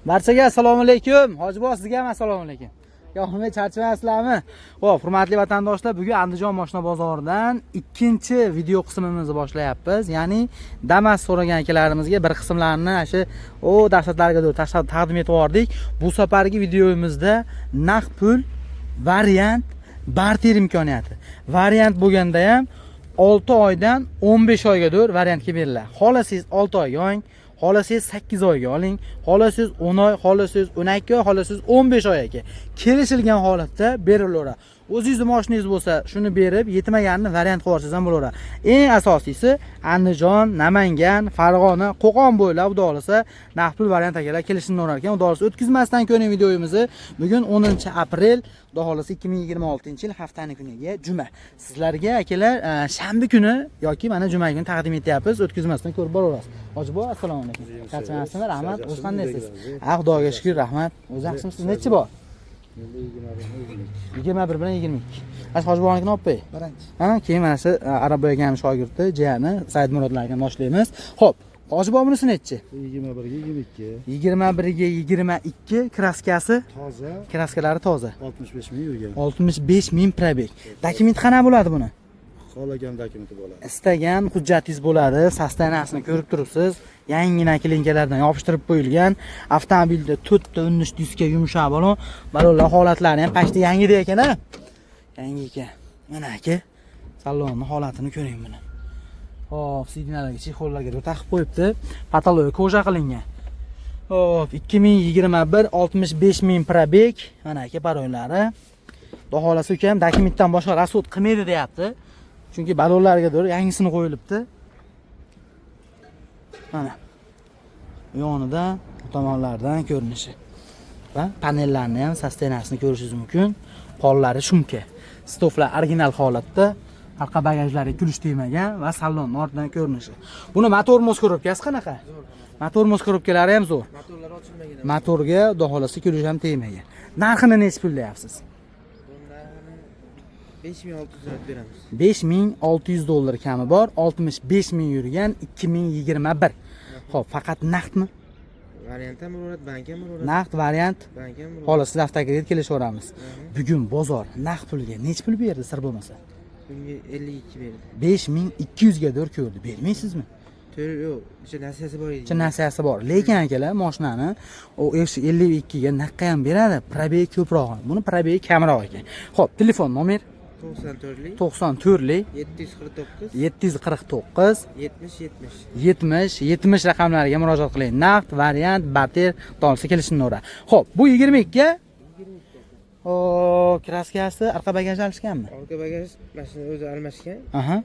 Barchaga assalomu alaykum. Hojiboy sizga ham assalomu alaykum. Yo'qmi, charchamasizlarmi? Xo'p, hurmatli vatandoshlar, bugun Andijon moshina bozoridan ikkinchi video qismimizni boshlayapmiz. Ya'ni Damas so'ragan akalarimizga bir qismlarni shu darsatlarga taqdim etib yubordik. Bu safargi videomizda naqd pul, variant, barter imkoniyati. Variant bo'lganda ham 6 oydan 15 oygadir variantga beriladi. Xolasangiz 6 oyga oling, xolasangiz 8 oyga oling, xolasangiz 10 oy, xolasangiz 12 oy, xolasangiz 15 oyga kelishilgan holatda berilaveradi. O'zingizning mashinangiz bo'lsa, shuni berib, yetmaganini variant qilib olsangiz ham bo'laveradi. Eng asosiysi Andijon, Namangan, Farg'ona, Qo'qon bo'ylab xudo xolasa naqd pul variant akalar kelishilib ekan. Xudo xolasa o'tkazmasdan ko'ring videomizni. Bugun 10-aprel, xudo xolasa 2026-yil haftaning kuniga juma. Sizlarga akalar shanba kuni yoki mana juma kuni taqdim etyapmiz. O'tkazmasdan ko'rib boraverasiz. Hojiboy, assalomu alaykum. Charchamasizlar, rahmat. O'z qandaysiz? Xudoga shukr, rahmat. O'zi yaxshimisiz? Nechi bor? 21 bilan 22. Ash Hojiboynikini olib qo'y. Birinchi. Ha, keyin mana shu Arab ekan shogirdi, jiyani Said Murodlarga boshlaymiz. Xo'p, Hojiboy bunisi nechi? 21 ga 22. 21 ga 22 kraskasi Toza. Kraskalari toza. 65 ming yurgan. 65 ming probeg. Dokument qana bo'ladi buni? Xohlagan dokumenti bo'ladi. Istagan hujjatingiz bo'ladi. Sostanasini ko'rib turibsiz. Yangina klinkalardan yopishtirib qo'yilgan. Avtomobilda 4 ta 13 diska yumshoq balon. Balonlar holatlari ham pashta yangidek ekan-a? Yangi ekan. Mana aka. Salonni holatini ko'ring buni. Hop, sidinalarga, chexollarga taqib qo'yibdi. Patologiya koja qilingan. Hop, 2021 65 ming probeg. Mana aka baroylari. Xudo xolasa ukam dokumentdan boshqa rasxod qilmaydi deyapti. Chunki balonlargadir yangisini qo'yilibdi. Mana. Yonida tomonlardan ko'rinishi. Va panellarni ham sostenasini ko'rishingiz mumkin. Pollari shumka. Stoflar original holatda. Orqa bagajlari kulish tegmagan va salon ortidan ko'rinishi. Buni motor moskoropkasi qanaqa? Motor moskoropkalari ham zo'r. Motorlar ochilmagan. Motorga xudo xolasa kulish ham tegmagan. Narxini necha pul deyapsiz? 5600 beramiz. 5600 dollar kami bor, 65 ming yurgan 2021. Xo'p, faqat naqdmi? Variant ham bo'laveradi, bank ham bo'laveradi. Naqd variant. Bank ham bo'laveradi. Xolos avtokredit kelishaveramiz. Bugun bozor naqd pulga necha pul berdi sir bo'lmasa? Bunga 52 berdi. 5200 ga dur ko'rdi. Bermaysizmi? Yo'q, ichida nasiyasi bor edi. Ichida nasiyasi bor. Lekin akalar, mashinani o 52 ga naqqa ham beradi. Probeg ko'proq. Buni probeg kamroq ekan. Xo'p, telefon nomer 94 749 70 raqamlariga murojaat qiling. Naqd, variant, barter, dolsa kelishini. Xo'p, bu 22 ga kraskasi orqa bagaj alishganmi? Orqa bagaj mashina o'zi almashgan. Aha.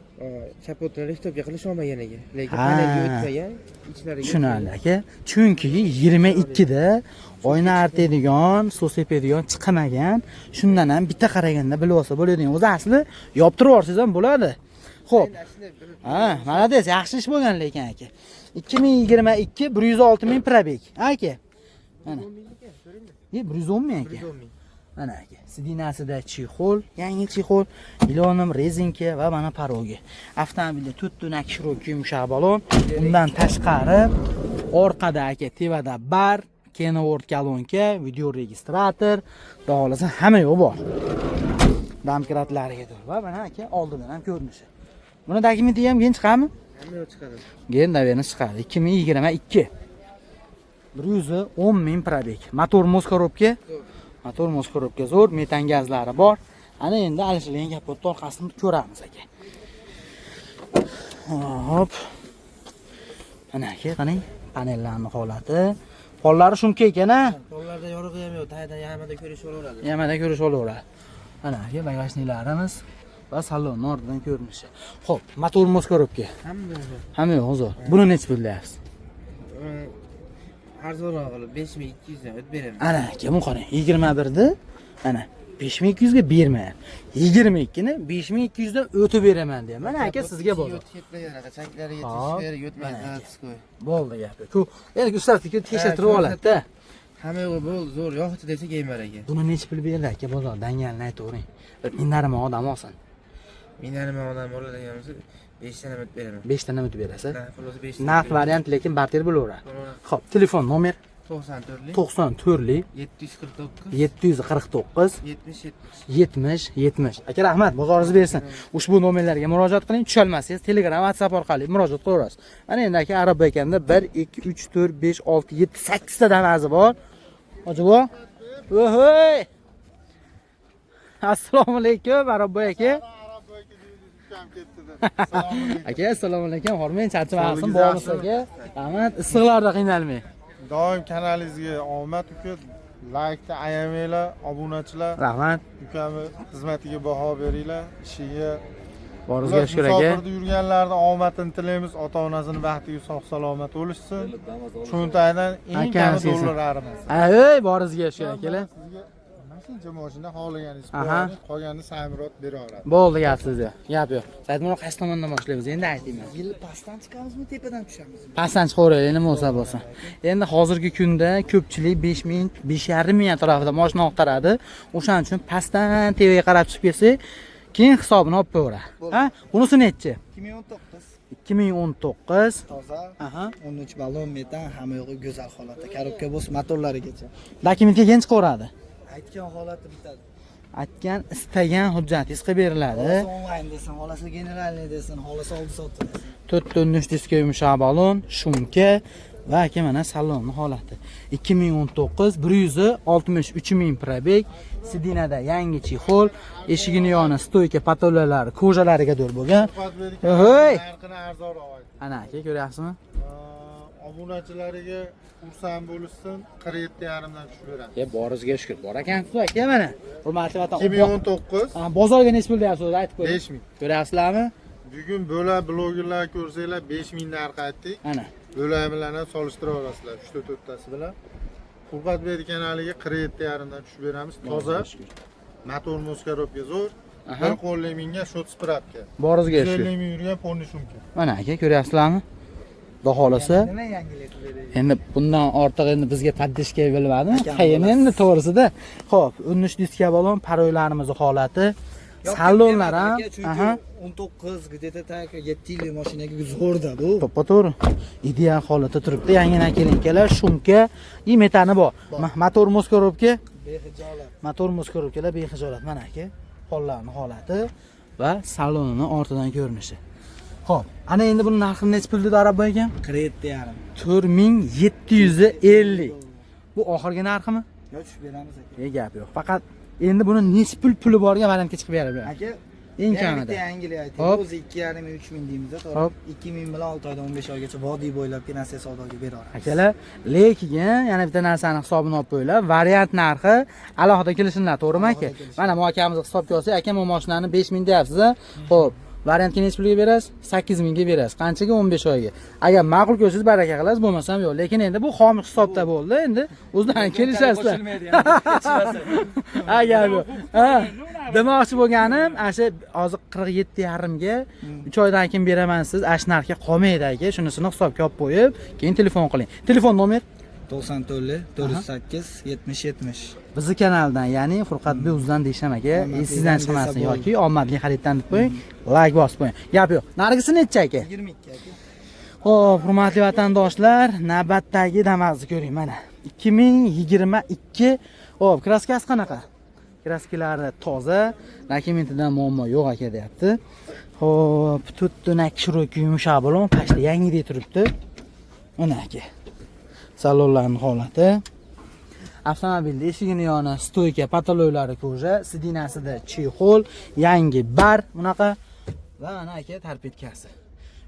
Kapotni liftga qilish olmagan ekan. Lekin panelga o'tmagan, ichlariga. Tushunarli aka. Chunki 22 da oyna artadigan, suv sepadigan chiqmagan. Shundan ham bitta qaraganda bilib olsa bo'ladigan. O'zi asli yoptirib olsangiz ham bo'ladi. Xo'p. Ha, malades, yaxshi ish bo'lgan lekin aka. 2022 106 ming probeg. Aka. Mana. 110 ming aka. Mana aka. Sidinasida chexol, yangi chexol, ilonim rezinka va mana parogi. Avtomobilda 4 ta nakshirok yumshoq balon. Undan tashqari orqada aka tevada bar, Kenworth kolonka, video registrator, xolasa hamma yo'q bor. Damkratlariga va mana aka oldidan ham ko'rinishi. Buni dokumenti ham keyin chiqadimi? Hamma yo'q chiqadi. Keyin daverni chiqadi. 2022. 110 ming probeg. Motor moskoropka. Motor moskoropka zo'r, metan gazlari bor. Ana endi alishilgan kapot orqasini ko'ramiz aka. Hop. Mana aka, qarang, panellarning holati. Pollari shuncha ekan-a? Pollarda yorug'i ham yo'q, taydan yamada ko'rish olaveradi. Yamada ko'rish olaveradi. Mana aka, bagajniklarimiz va salon ortidan ko'rinishi. Xo'p, motor moskoropka. Hamma yo'q zo'r. Buni necha pul deyapsiz? Arzonroq qilib 5200 dan o'tib beraman. Ana aka, bu qarang, 21 da ana 5200 ga bermayman. 22 ni 5200 dan o'tib beraman deyman. Mana aka sizga bo'ldi. Ketlagan chanklari yetish, yotmaydi, qo'y. Bo'ldi gapi. Ku, endi ustasiga tekshirtirib oladi-da. Hamma yo'q bo'ldi, zo'r yo'qti desa Gamer aka. Buni necha pul berdi aka bozordan dangalni aytavering. Bir minarma odam olsin. Minarma odam oladigan bo'lsa 5 dan o'tib beraman. 5 dan o'tib berasiz? Naqd 5. Naqd variant lekin barter bo'laveradi. Xo'p, telefon nomer 94lik 94lik 749 749 70 70. Aka rahmat, bozoringiz bersin. Ushbu nomerlarga murojaat qiling, tusholmasangiz Telegram, WhatsApp orqali murojaat qilaverasiz. Mana endi aka Arab ekanda 1 2 3 4 5 6 7 8 ta damazi bor. Hojibo. Vohoy. Assalomu alaykum Arab aka. Aka assalomu alaykum. Hormang charchamasin, bog'imiz aka. Rahmat, issiqlarda qiynalmang. Doim kanalingizga omad uka. Like'ni ayamanglar, obunachilar. Rahmat. Ukamni xizmatiga baho beringlar, ishiga. Boringizga shukur aka. Musofirda yurganlarni omadini tilaymiz, ota-onasini baxtiga sog' salomat bo'lishsin. Cho'ntagdan eng kami dollar arimasin. Ey, boringizga shukur akalar. Sizga mashincha mashina xohlaganingiz Aha. qo'yadi, qolganini Samirot bera oladi. Bo'ldi gap sizda. Gap yo'q. Saidmurod qaysi tomondan boshlaymiz? Endi aytinglar. Yil pastdan chiqamizmi, tepadan tushamiz? Pastdan chiqaveraylik, nima bo'lsa bo'lsin. Endi hozirgi kunda ko'pchilik 5000, 5500 ming atrofida mashina oqtaradi. O'shaning uchun pastdan tevaga qarab chiqib kelsak, keyin hisobini olib qo'yaveradi. Ha? Bunisi nechi? 2019 2019. toza, Aha. 13 ballon metan, hamma yo'g'i go'zal holatda. Korobka bo'lsin, motorlarigacha. Dokumentga keyin chiqaveradi. Aytgan holati bitadi. Aytgan, istagan hujjatingiz qilib beriladi. Xohlasa onlayn desin, xohlasa generalniy desin, xohlasa oldi sotdi desin. 4 13 diska yumshoq balon, shumka va aka mana salonni holati. 2019 163 ming probeg, sidinada yangi chexol, eshigini yoni stoyka patolalari ko'jalariga dur bo'lgan. Hoy! Narxini arzonroq ayting. Ana aka ko'ryapsizmi? Obunachilariga xursand bo'lishsin, 47,5 dan tushib beramiz. Boringizga shukur. Bor ekansiz aka mana. Hurmatli vatan. 2019 Bozorga necha pul deyapsiz, aytib qo'ying. 5000. Ko'ryapsizlarmi? Bugun bo'la blogerlar ko'rsanglar 5000 narx aytdik. Ana. Bo'lay bilan ham solishtira olasizlar 3-4tasi bilan. Quvvatbek kanaliga 47,5 dan tushib beramiz. Toza. Motor moskaropka zo'r. Bir qo'lli minga shot sprapka. Boringizga shukur. 50 ming yurgan ponni shumka. Mana aka ko'ryapsizlarmi? Xudo xolasa. Nima yangilik beradi? Endi bundan ortiq endi bizga paddishka bilmadim. Qiyin endi to'g'risida. Xo'p, 13 diska balon, paroylarimiz holati, salonlar ham. Aha. 19 где-то так 7 yillik mashinaga zo'rda bu. To'g'ri. Ideal holatda turibdi. Yangidan kelinkalar, shumka, и metani bor. Motor moskoropka, Behijolat. motor moskoropkalar behijolat mana aka. Pollarning holati va salonining ortidan ko'rinishi. Xo'p, ana endi buni narxi necha pul dedi Arab ekan? 47,5. 4750. Bu oxirgi narximi? Yo tushib beramiz aka. Gap yo'q. Faqat endi buni necha pul borga variantga chiqib beradi. Aka, Eng kamida. yangilik ayting. Hop. O'zi 2,5 ming 3 ming deymiz-da, Hop. to'g'ri. 2 ming bilan 6 oydan 15 oygacha vodiy bo'ylab finansiya savdoga bera olamiz. Akalar, lekin yana bitta narsani hisobini olib qo'yinglar. Variant narxi alohida kelishinglar, to'g'rimi aka? Mana bu akamizni hisobga olsak, aka bu mashinani 5000 deyapsiz-a? Xo'p, variantga necha pulga berasiz? 8000 ga berasiz. Qanchaga? 15 oyga. Agar ma'qul ko'rsangiz baraka qilasiz, bo'lmasam yo'q. Lekin endi bu xomish hisobda bo'ldi. Endi o'zidan kelishasizlar. Agar yo'q. Ha, demoqchi bo'lganim, asha hozir 47,5 ga 3 oydan keyin beraman siz, ash narxga qolmaydi aka. Shunisini hisobga olib qo'yib, keyin telefon qiling. Telefon nomer 94 408 70 70. bizni kanaldan, ya'ni Furqatbek o'zidan deysham aka, sizdan chiqmasin yoki omadli xariddan deb qo'ying, like bosib qo'ying. Gap yo'q. Nargisi necha aka? 22 aka. Xo'p, hurmatli vatandoshlar, navbatdagi damazni ko'ring mana. 2022. Xo'p, kraskasi qanaqa? Kraskalari toza, dokumentidan muammo yo'q aka deyapti. Xo'p, tuttunak shiroki yumshoq balon, pashta yangidek turibdi. Mana aka. Salonlarning holati. Avtomobilda eshigini yoni stoyka, pataloylari koja, sidinasida chexol, yangi bar bunaqa va mana aka tarpetkasi.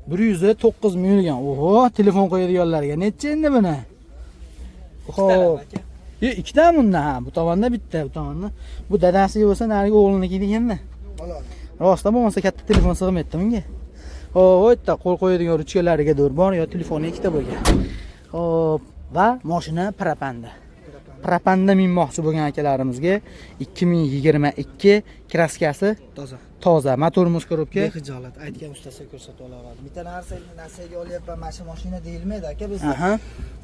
109 ming yurgan. Oho, telefon qo'yadiganlarga necha endi buni? Xo'p. Ikkita bundan, ha, bu tomonda bitta, bu tomonda. Bu dadasiga bo'lsa, narigi o'g'liniki deganda. Rostda bo'lmasa katta telefon sig'maydi bunga. Xo'p, bu yerda qo'l qo'yadigan ruchkalariga dur bor, yo telefoni ikkita bo'lgan. Xo'p, va mashina propanda. Propanda minmoqchi bo'lgan akalarimizga 2022 kraskasi Toza. toza, motor moskoropka. Behijolat, aytgan ustasiga ko'rsatib oladi. Bitta narsaga olyapman, mashina deyilmaydi aka bizda. Aha.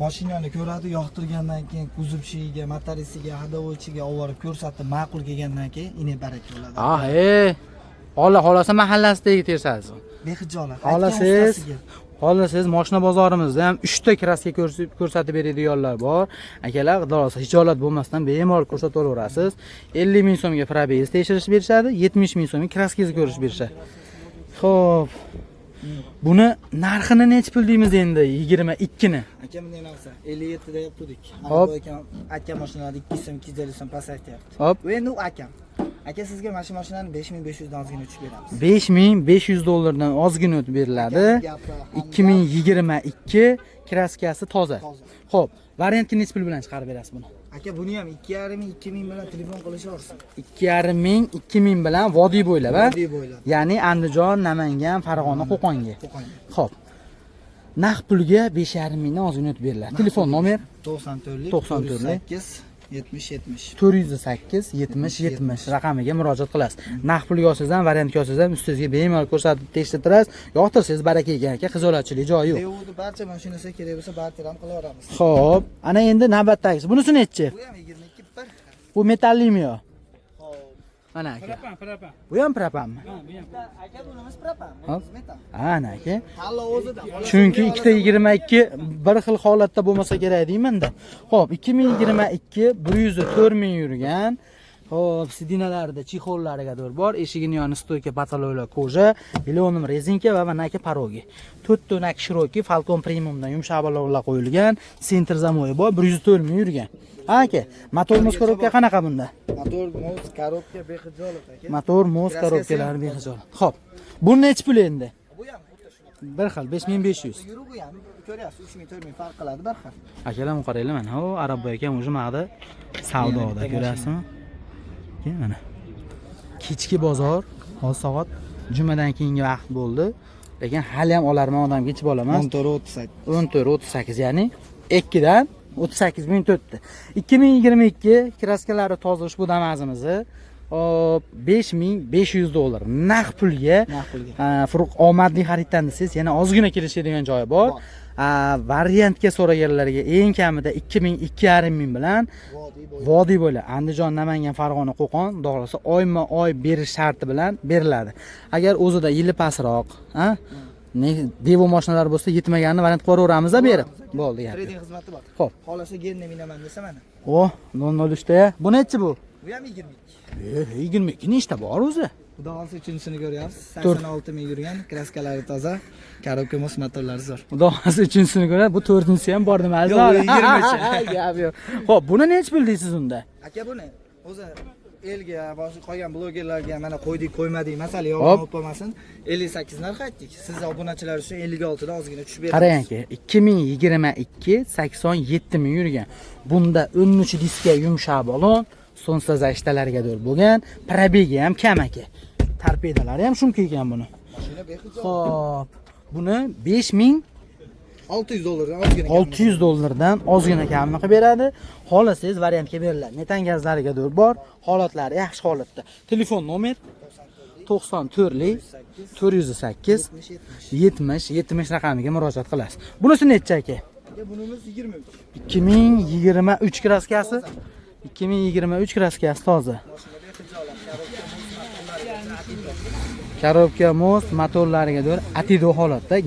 Mashinani ko'radi, yoqtirgandan keyin kuzovchiga, motorisiga, haydovchiga olib borib ko'rsatib, ma'qul kelgandan keyin ine baraka bo'ladi. Xohlasa mahallasidagi tersasiz. Behijolat. Xohlasangiz Xohlasangiz mashina bozorimizda ham 3 ta kraska ko'rsatib beradiganlar bor. Akalar, xudosa hijolat bo'lmasdan bemalol ko'rsatib olaverasiz. 50 ming so'mga probez tekshirish berishadi, 70 ming so'mga kraskangizni ko'rish berishadi. Xo'p. Buni narxini necha pul deymiz endi 22 ni? Aka bunday narsa 57 da yapdik. Hop. Aka mashinani 200 so'm 250 so'm pasaytyapti. Hop. Bu endi u akam. Aka sizga mana shu mashinani 5500 dan ozgina tushib beramiz. 5500 dollardan ozgina o'tib beriladi. 2022 kraskasi toza. Xo'p, variantga necha pul bilan chiqarib berasiz buni? Aka buni ham 2,5 ming 2 ming bilan telefon qilishaversin. 2,5 ming 2 ming bilan vodiy bo'ylab, a? Vodiy bo'ylab. Ya'ni Andijon, Namangan, Farg'ona, Qo'qonga. Qo'qonga. Xo'p. Naq pulga 5,5 mingdan ozgina o'tib beriladi. Telefon nomer 94lik 94lik 70 70. 408 70 70 raqamiga murojaat qilasiz. Naq pulga olsangiz ham, variantga olsangiz ham ustingizga bemalol ko'rsatib tekshirtirasiz. Yoqtirsangiz baraka ekan aka, qizolatchilik joyi yo'q. Devudi barcha mashinasi kerak bo'lsa barter ham qilaveramiz. Xo'p, ana endi navbatdagisi. Bunisi nechi? Bu ham 22 bir. Bu metallimi yo? Hop. Ana aka. Propan. Bu ham propanmi? Aka bunimiz propan. Hop. Bunimiz metal. Ana aka. Hali o'zida. Chunki ikkita 22 bir xil holatda bo'lmasa kerak deyman-da. Xo'p, 2022 104 ming yurgan. Xo'p, sidinalarida chexollarigadir bor. Eshigini yoni stoyka pataloylar koja, bilonim rezinka va mana aka parogi. 4 to'nak shiroki Falcon Premiumdan yumshoq balolar qo'yilgan, sentr zamoyi bor, 104 ming yurgan. Aka, motor mos korobka qanaqa bunda? Motor mos korobka bexijolat aka. Motor mos korobkalari bexijolat. Xo'p, bu nechi pul endi? Bu ham xuddi shunaqa. Bir xil 5500. Yuru bu ham ko'ryapsiz 3000 4000 farq qiladi bir xil. Akalar qaranglar mana, ho, Arabboy akam o'sha maqda savdoda ko'rasizmi? Mana. Kechki bozor, hozir soat jumadan keyingi vaqt bo'ldi. Lekin hali ham olarman, odamga ichib olaman. 14:38, ya'ni 2 dan 38 minut o'tdi. 2022 kraskalari toza ushbu damazimizni 5500 dollar naq pulga. Furuq omadli xariddan desangiz, yana ozgina kelishadigan joyi bor. Variantga so'raganlarga eng kamida 2,5 ming bilan vodiy bo'la Andijon, Namangan, Farg'ona, Qo'qon, Dog'lasa oyma-oy berish sharti bilan beriladi. Agar o'zida yili pastroq, Devo mashinalar bo'lsa yetmaganini variant qo'raveramiz-a berib. Bo'ldi gap. Trading xizmati bor. Xo'p. Xolasa genne minaman desa mana. O, 003 da. Bu nechi bu? Bu ham 22. 22 nechta bor o'zi? Xudo xohlasa uchinchisini ko'ryapsiz. 86 ming yurgan, kraskalari toza, korobka mos motorlari zo'r. Xudo xohlasa uchinchisini ko'radi. Bu 4-si ham bor nima? Yo'q, 20 Gap yo'q. Xo'p, buni nechi pul deysiz unda? Aka buni o'zi elga boshqa qolgan blogerlarga mana qo'ydik, qo'ymadik, masala yolg'on bo'lib qolmasin. 58 narx aytdik. Siz obunachilar uchun 56 dan ozgina tushib beramiz. Qarang aka, 2022 87 ming yurgan. Bunda 13 diska yumshoq balon, sonsa zashtalarigadir bo'lgan, probegi ham kam aka. Torpedalari ham shuncha ekan buni. Mashina bexijolat. Xo'p, buni 5600 $600 ozgina. 600 dollardan ozgina kamini qilib beradi. Xohlasangiz variantga beriladi. Metan gazlarigadir bor, holatlari yaxshi holatda. Telefon nomer 94lik 408 70 raqamiga murojaat qilasiz. Bunisi necha aka? Bunimiz 23. 2023 kraskasi. 2023 kraskasi toza. Korobka mos motorlarigadir atido holatda.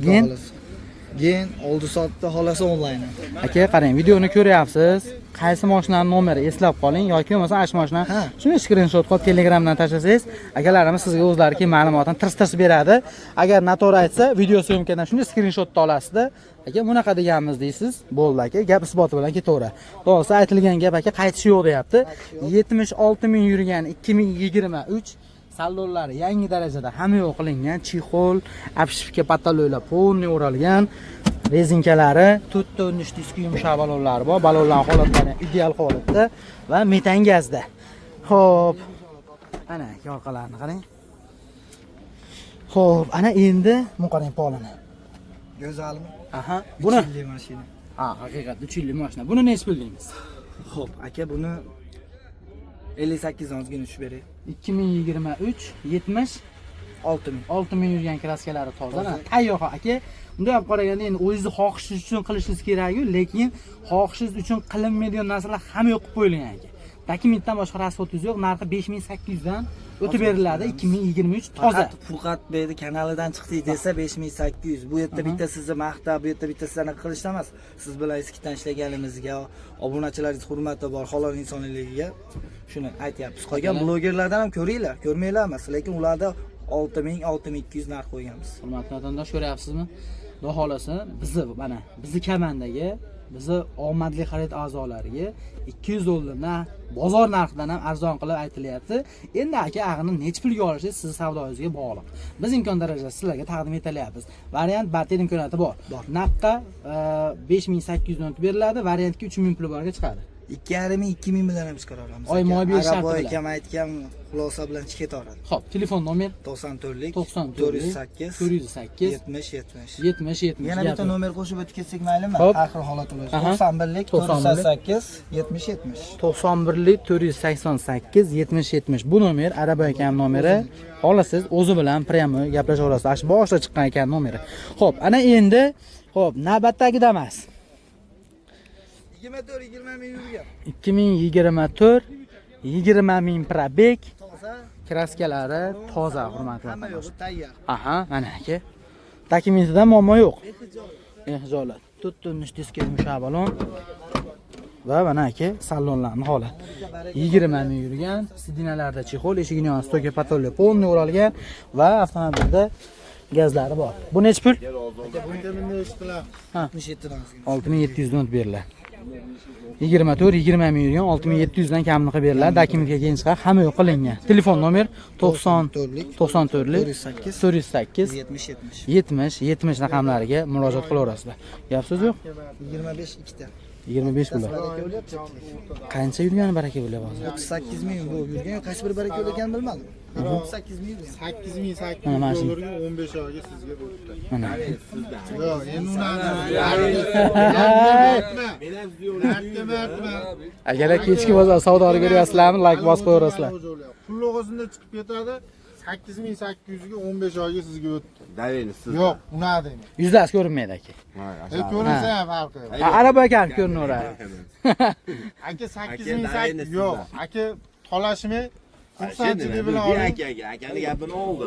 Gen oldi soatda xolasa onlayn. Aka, qarang, videoni ko'ryapsiz. Qaysi mashinaning nomeri eslab qoling yoki bo'lmasa ash mashina. Shuni skrinshot qilib Telegramdan tashlasangiz, akalarimiz sizga o'zlariga ma'lumotni tirs beradi. Agar noto'g'ri aytsa, video syomkadan shuni skrinshotni olasizda. Aka, bunaqa deganmiz deysiz. Bo'ldi aka, gap isboti bilan ketaveradi. To'g'risi aytilgan gap aka, qaytish yo'q deyapti. 76 ming yurgan 2023 saldonlari yangi darajada hamma yo'q qilingan, chexol, apshifka pataloylar polni o'ralgan, rezinkalari, 4 disk yumshoq balonlari bor, balonlar holatlari ideal holatda va metan gazda. Xo'p. Ana orqalarini qarang. Xo'p, ana endi qarang polini. Go'zalmi? Aha, buni mashina. Haqiqatda 3 yillik mashina. Buni necha pul deymiz? Xo'p, aka buni 58 dan ozgina tushib beray. 2023 70 6 ming. 6 ming yurgan kraskalari toza. Tayyor aka. Bunday olib qaraganda endi o'zingizni xohishingiz uchun qilishingiz kerak-ku, lekin xohishingiz uchun qilinmaydigan narsalar hamma yo'q qilib qo'yilgan aka. Dokumentdan boshqa rasxotingiz yo'q, narxi 5800 dan o'tib beriladi 2023 toza. Faqat Furqat Beyni kanalidan chiqdik desa 5800. Bu yerda bitta sizni maqtab, bu yerda bitta sizlarni qilishda emas. Siz bilan eskitdan ishlaganimizga, obunachilaringiz hurmati bor, halol insonligiga shuni aytyapmiz. Qolgan blogerlardan ham ko'ringlar, ko'rmanglar emas, lekin ularda 6000, 6200 narx qo'yganmiz. Hurmatli vatandosh, ko'ryapsizmi? Xudo xolasa bizni komandagi, bizni omadli xarid a'zolariga 200 dollardan bozor narxidan ham arzon qilib aytilyapti. Endi aka ag'ini necha pulga olishingiz siz savdoyingizga bog'liq. Biz imkon darajada sizlarga taqdim etalyapmiz. Variant barter imkoniyati bor. Naqdda 5800 dan beriladi, variantga 3000 pul borga chiqadi. 2,5-2000 bilan ham chiqaraveramiz. Oyma-oy besh sharti Araboy bilan. akam aytgan xulosa bilan chiketaveradi. Xo'p, telefon nomer 94lik 94 408 408 70 70. Yana bitta nomer qo'shib o'tib ketsak maylimi? Xo'p. Axir holat bo'yicha Aha. 91lik 408 70 91lik 488 70 70. Bu nomer Araba akam nomeri. Xolasiz o'zi bilan prямо gaplashaverasiz. Ash boshda chiqqan ekan nomeri. Xo'p, ana endi navbatdagi Damas. 24-20 ming yurgan. 2024 20 ming probeg, Toza, kraskalari toza, hurmatli hamma vatandosh. yo'g'i tayyor. Aha, mana aka. Dokumentida muammo yo'q. Ehzolat. Tutunish diski mushabalon. Va mana aka salonlarning holi. 20 ming yurgan, sidinalarda chexol, eshigini yonida stoka patolli polni o'ralgan va avtomobilda gazlari bor. Bu necha pul? Ha, 67 dan 6700 dan beriladi. 24 20 ming yurgan 6700 dan kamini qilib beriladi. Dokumentga keyin chiqar, hamma yo'q qilingan. Telefon nomer 94lik 408 70 70 raqamlariga murojaat qilaverasizlar. Gap so'z yo'q. 25 ikkita. 25 pul. Baraka bo'lyapti. Qancha yurgani baraka bo'lyapti hozir? 38 ming bu yurgan, qaysi bir baraka bo'layotganini bilmadim. 38 ming yurgan. 8800 dollarga 15 oyga sizga bo'libdi. Mana. Yo'q, endi Agar kechki bozor savdoni ko'ryapsizlarmi? Like bosib qo'yaverasizlar. Pullik o'zida chiqib ketadi. 8800 ga 15 oyga sizga o'tdi. Davayni siz. Yo'q, unaqa deyman. Yuzdasi ko'rinmaydi aka. Ko'rinsa ham farqi. Araba ekan ko'rinaveradi. Aka 8800 yo'q. Aka tolashmay xursandchilik bilan oling. Akani gapini oldi.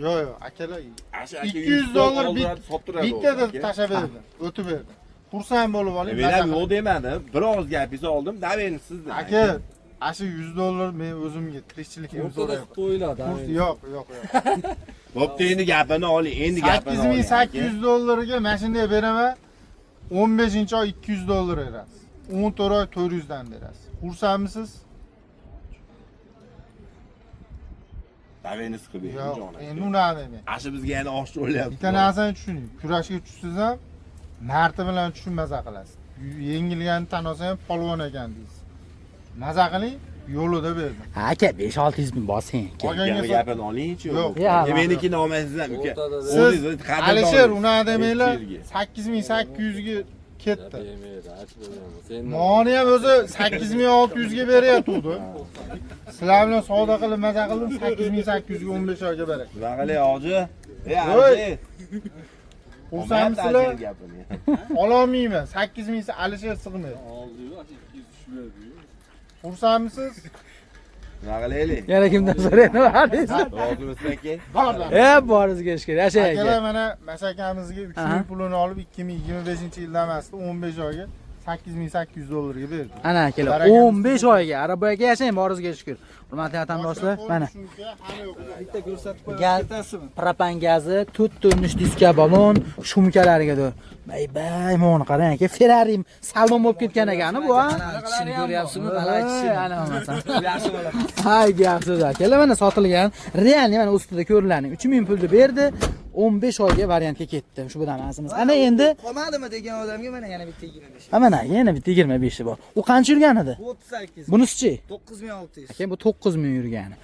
Yo'q, akalar 200 dollar bittada tashlab berdi. O'tib berdi. Xursand bo'lib oling. Men ham yo'q demadim. Biroz gapingizni oldim. Davayni sizda. Aka, ashi 100 dollar men o'zimga tirikchilikimni so'rayapman. To'yladi. Yo'q. Bo'pti, endi gapini oling. Endi gapini oling. 8800 dollarga mashinani beraman. 15-oy 200 dollar berasiz. 14 oy 400 dan berasiz. Xursandmisiz? Davayni siqib bering, Yo'q, jonim. endi unaqa demang. Ashi bizga yana oshni o'ylayapti. Bitta narsani tushuning. Kurashga tushsiz ham marti bilan tushun maza qilasiz. Yengilganini tan olsa ham polvon ekan deysiz. Maza qiling, yo'lida berdim. Aka 5-600 ming bosing. Gapini oling-chi. Yo'q. Menikini olmaysizlar, uka. Siz Alisher unaqa demanglar. 8800 ga ketdi. Moni ham o'zi 8600 ga beryapti. Sizlar bilan savdo qilib maza qildim 8800 ga 15 oyga beray. Nima qilay, hoji? Hoji. Xursandmisizlar? Ololmayman. 8000 Alisher sig'maydi. Xursandmisiz? Nima qilaylik? Yana kimdan so'rayapsiz? Rozimisiz aka? Boringizga yashkir. Yashang aka. Akalar mana masakamizga 3000 pulini olib 2025-yildan emasdi 15 oyga 8800 dollarga berdi. Ana akalar 15 oyga arabaga yashang, boringizga yashkir. Hurmatli vatandoshlar, mana Bitta ko'rsatib ketasizmi? Propan gazi, 4 tonnish diska balon, shumkalariga Bay, moni qarang aka, Ferrari salon bo'lib ketgan ekani bu, ha? Ichini ko'ryapsizmi? Mana ichini. Ana bo'lmasa. Yaxshi bo'ladi. Hay, gapsiz akalar, mana sotilgan. Realni mana ustida ko'rilarning 3000 pulni berdi. 15 oyga variantga ketdi. Shu bilan emasimiz. Ana endi Qolmadimi degan odamga mana yana bitta 25. mana yana bitta 25 bor. U qancha yurgan edi? 38. Bunisi-chi? 9600. Aka bu 9000 yurgani.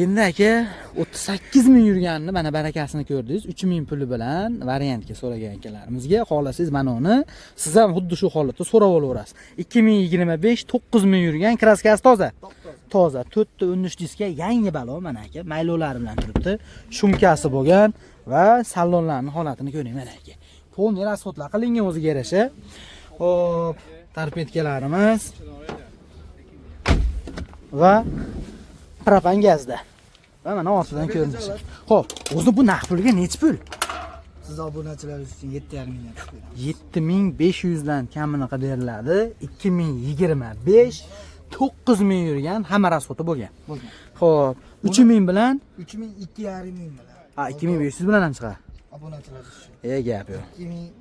Endi aka 38000 yurganini mana barakasini ko'rdingiz. 3000 puli bilan variantga so'ragan akalarimizga xolasingiz mana uni siz ham xuddi shu holatda so'rab olaverasiz. 2025 9000 yurgan, kraskasi toza. Toza 4 ta 13 diska yangi balon mana aka, maylolari bilan turibdi. Shumkasi bo'lgan va salonlarning holatini ko'ring mana aka. Polni rasxodlar qilingan o'ziga yarasha. Xo'p, torpedkalarimiz va propan gazda. Va mana ortidan ko'rinishi. Xo'p, o'zi bu naqd pulga necha pul? Siz obunachilaringiz uchun 7,5 million tushib beramiz. 7500 dan kamini beriladi. 2025 9000 yurgan hamma rasxoti bo'lgan. Xo'p, 3000 bilan 2,5 million bilan. ha 2500 bilan ham chiqadi. Obunachilar uchun. Gap yo'q.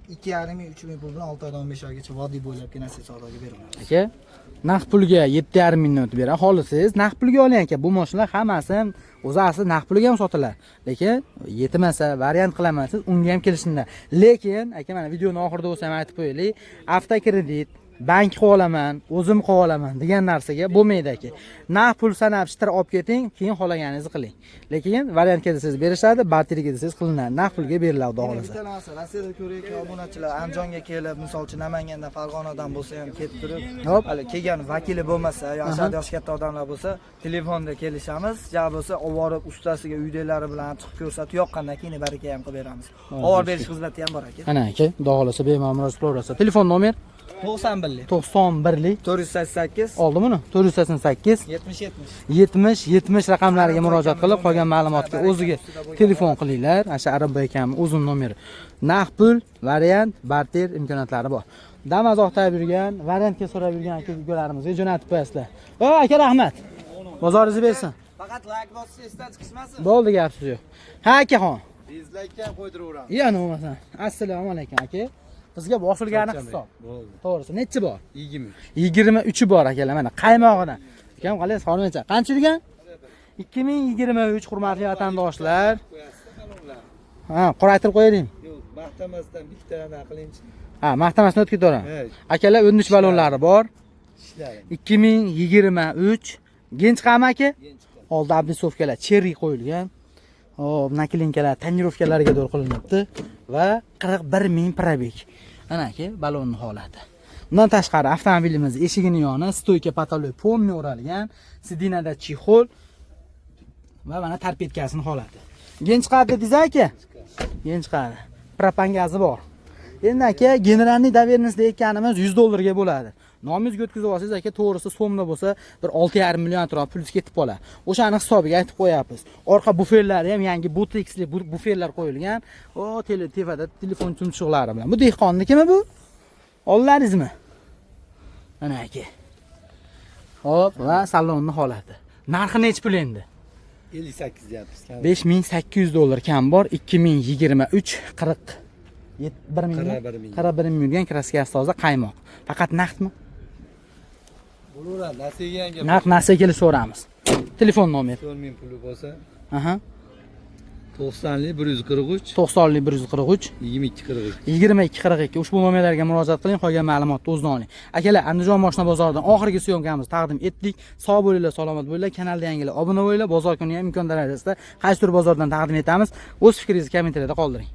2,5 million 3 million pul bilan 6 oydan 15 oygacha vodiy bo'ylab kinasi savdoga beriladi. Aka, naqd pulga 7,5 mingdan o'tib beradi. Xohlasangiz naqd pulga oling aka. Bu mashinalar hammasi o'zi asli naqd pulga ham sotiladi. Lekin yetmasa variant qilaman siz unga ham kelishinglar. Lekin aka mana videoning oxirida bo'lsa ham aytib qo'yaylik. Avtokredit bank qilib olaman, o'zim qilib olaman degan narsaga bo'lmaydi aka. Naqd pul sanab shitir olib keting, keyin xohlaganingizni qiling. Lekin variantga desangiz berishadi, barteriga desangiz qilinadi. Naqd pulga beriladi xudo xolasa. Bitta narsa, Rossiyada ko'rayotgan obunachilar Andijonga kelib, misol uchun Namangandan, Farg'onadan bo'lsa ham kelib turib, Hop. hali kelgan vakili bo'lmasa, yosh katta odamlar bo'lsa, telefonda kelishamiz, ja bo'lsa olib borib ustasiga uydalari bilan chiqib ko'rsatib, yoqqandan keyin baraka ham qilib beramiz. Olib berish xizmati ham bor aka. Ana aka, xudo xolasa bemalol murojaat qilaverasiz. Telefon nomer 91lik 91lik 488 oldimi uni? 488 70 raqamlariga murojaat qilib qolgan ma'lumotga o'ziga telefon qilinglar. Asha Arab ekanmi o'zim nomeri. Naqd pul, variant, barter imkoniyatlari bor. Damas oqtab yurgan, variantga so'rab yurgan aka-ukalarimizga jo'natib qo'yasizlar. O aka rahmat. Bozoringizni bersin. Faqat like bosish esdan chiqishmasin. Bo'ldi, gap so'z yo'q. Ha akaxon. Dizlaykka qo'ydiraveramiz. Yana bo'lmasa. Assalomu alaykum aka. Bizga bosilgani hisob. Bo'ldi. To'g'risi, nechi bor? 23. 23 bor akalar, mana qaymog'idan. Ukam qalay soni necha? Qancha yurgan? 2023 hurmatli vatandoshlar. Ha, qoraytirib qo'yaylik. Yo'q, maqtamasdan bitta qilinchi. Ha, maqtamasdan o'tib ketaveramiz. Evet. Akalar 13 ballonlari bor. Ishlari. 2023 Genchqam aka. Oldi abdisovkalar cherry qo'yilgan. Hop, nakilinkalar tonirovkalarga do'r qilinibdi va 41 ming probeg. Ana aka, ballonning holati. Undan tashqari avtomobilimiz eshigining yoni stoyka pataloy polni o'ralgan, sidinada chexol va mana torpedkasining holati. Genchqam dedingiz aka? Genchqam. Propan gazi bor. Endi aka, generalniy доверенность aytganimiz $100 bo'ladi. Nomingizga o'tkazib olsangiz aka, to'g'risi so'mda bo'lsa bir 6,5 million atrof pul ketib qoladi. O'shani hisobiga aytib qo'yapmiz. Orqa buferlari ham yangi Botexli buferlar qo'yilgan. O, tefada telefon chumchuqlari bilan. Bu dehqonnikimi bu? Ollaringizmi? Mana aka. Hop, va salonning holati. Narxi necha pul endi? 58 deyapmiz. $5800 kam bor. 2023 41 ming. 41 ming yurgan kraskasi toza qaymoq. Faqat naqdmi? Bo'laveradi, nasiyaga Naqd narsa kelishaveramiz. Telefon nomeri. 4 ming puli bo'lsa, Aha. 90lik 143 90lik 143 2242. 2242 ushbu nomerlarga murojaat qiling, qolgan ma'lumotni o'zidan oling. Akalar, Andijon mashina bozoridan oxirgi syomkamizni taqdim etdik. Sog' bo'linglar, salomat bo'linglar. Kanalda yangilar obuna bo'linglar. Bozor kuni ham imkon darajasida qaysi tur bozordan taqdim etamiz. O'z fikringizni kommentariyada qoldiring.